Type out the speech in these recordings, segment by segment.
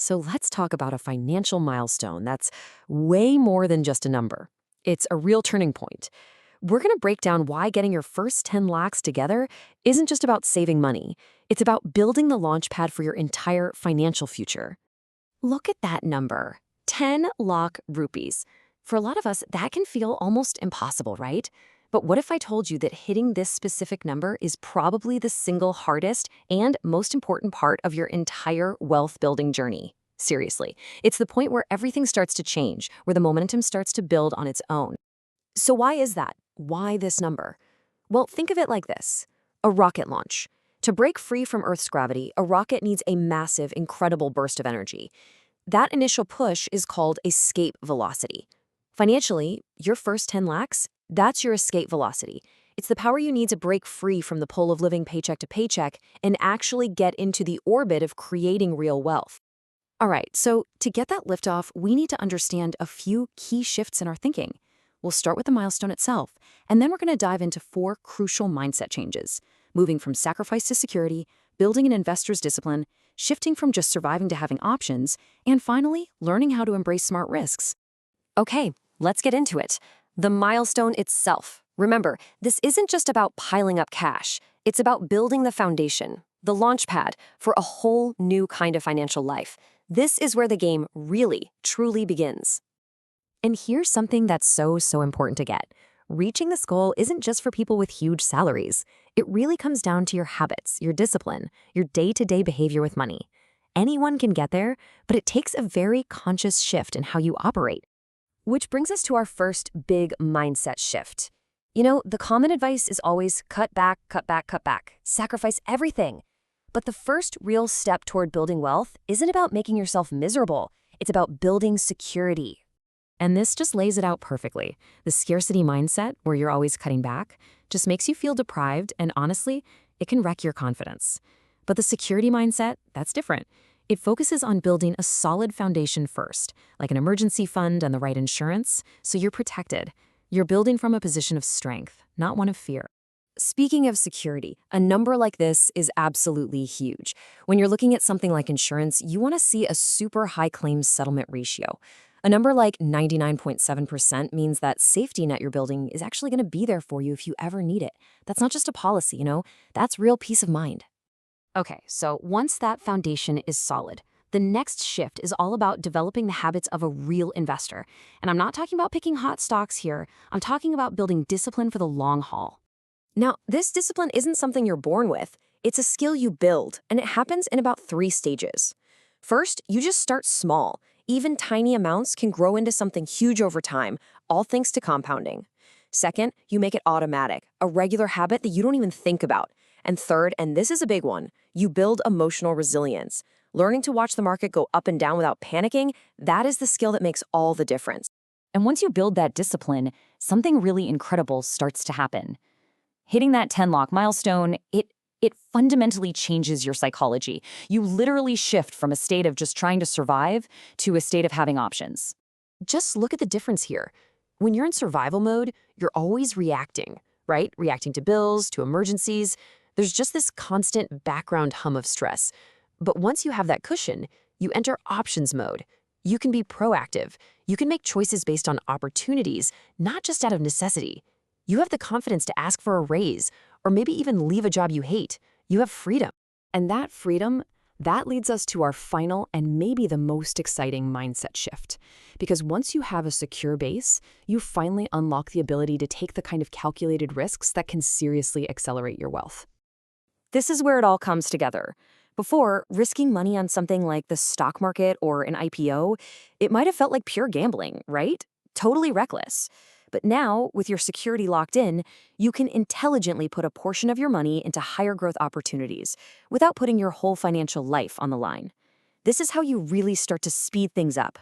So let's talk about a financial milestone that's way more than just a number. It's a real turning point. We're going to break down why getting your first 10 lakhs together isn't just about saving money. It's about building the launch pad for your entire financial future. Look at that number, 10 lakh rupees. For a lot of us, that can feel almost impossible, right? But what if I told you that hitting this specific number is probably the single hardest and most important part of your entire wealth building journey? Seriously, it's the point where everything starts to change, where the momentum starts to build on its own. So why is that? Why this number? Well, think of it like this. A rocket launch. To break free from Earth's gravity, a rocket needs a massive, incredible burst of energy. That initial push is called escape velocity. Financially, your first 10 lakhs, that's your escape velocity. It's the power you need to break free from the pull of living paycheck to paycheck and actually get into the orbit of creating real wealth. All right, so to get that liftoff, we need to understand a few key shifts in our thinking. We'll start with the milestone itself, and then we're going to dive into 4 crucial mindset changes, moving from sacrifice to security, building an investor's discipline, shifting from just surviving to having options, and finally, learning how to embrace smart risks. Okay, let's get into it. The milestone itself. Remember, this isn't just about piling up cash. It's about building the foundation, the launch pad, for a whole new kind of financial life. This is where the game really, truly begins. And here's something that's so important to get. Reaching this goal isn't just for people with huge salaries. It really comes down to your habits, your discipline, your day-to-day behavior with money. Anyone can get there, but it takes a very conscious shift in how you operate. Which brings us to our first big mindset shift. You know, the common advice is always cut back, sacrifice everything. But the first real step toward building wealth isn't about making yourself miserable. It's about building security. And this just lays it out perfectly. The scarcity mindset, where you're always cutting back, just makes you feel deprived, and honestly, it can wreck your confidence. But the security mindset, that's different. It focuses on building a solid foundation first, like an emergency fund and the right insurance, so you're protected. You're building from a position of strength, not one of fear. Speaking of security, a number like this is absolutely huge. When you're looking at something like insurance, you want to see a super high claims settlement ratio. A number like 99.7% means that safety net you're building is actually going to be there for you if you ever need it. That's not just a policy, that's real peace of mind. Okay, so once that foundation is solid, the next shift is all about developing the habits of a real investor. And I'm not talking about picking hot stocks here. I'm talking about building discipline for the long haul. Now, this discipline isn't something you're born with. It's a skill you build, and it happens in about 3 stages. First, you just start small. Even tiny amounts can grow into something huge over time, all thanks to compounding. Second, you make it automatic, a regular habit that you don't even think about. And third, and this is a big one, you build emotional resilience. Learning to watch the market go up and down without panicking, that is the skill that makes all the difference. And once you build that discipline, something really incredible starts to happen. Hitting that 10 lakh milestone, it fundamentally changes your psychology. You literally shift from a state of just trying to survive to a state of having options. Just look at the difference here. When you're in survival mode, you're always reacting, right? Reacting to bills, to emergencies. There's just this constant background hum of stress. But once you have that cushion, you enter options mode. You can be proactive. You can make choices based on opportunities, not just out of necessity. You have the confidence to ask for a raise, or maybe even leave a job you hate. You have freedom. And that freedom, that leads us to our final and maybe the most exciting mindset shift. Because once you have a secure base, you finally unlock the ability to take the kind of calculated risks that can seriously accelerate your wealth. This is where it all comes together. Before, risking money on something like the stock market or an IPO, it might have felt like pure gambling, right? Totally reckless. But now, with your security locked in, you can intelligently put a portion of your money into higher growth opportunities without putting your whole financial life on the line. This is how you really start to speed things up.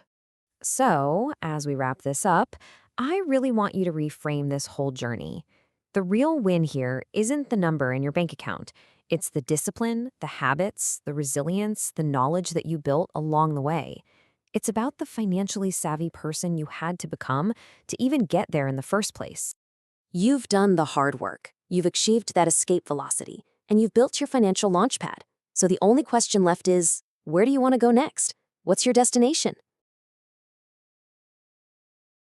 So, as we wrap this up, I really want you to reframe this whole journey. The real win here isn't the number in your bank account. It's the discipline, the habits, the resilience, the knowledge that you built along the way. It's about the financially savvy person you had to become to even get there in the first place. You've done the hard work. You've achieved that escape velocity, and you've built your financial launchpad. So the only question left is, where do you want to go next? What's your destination?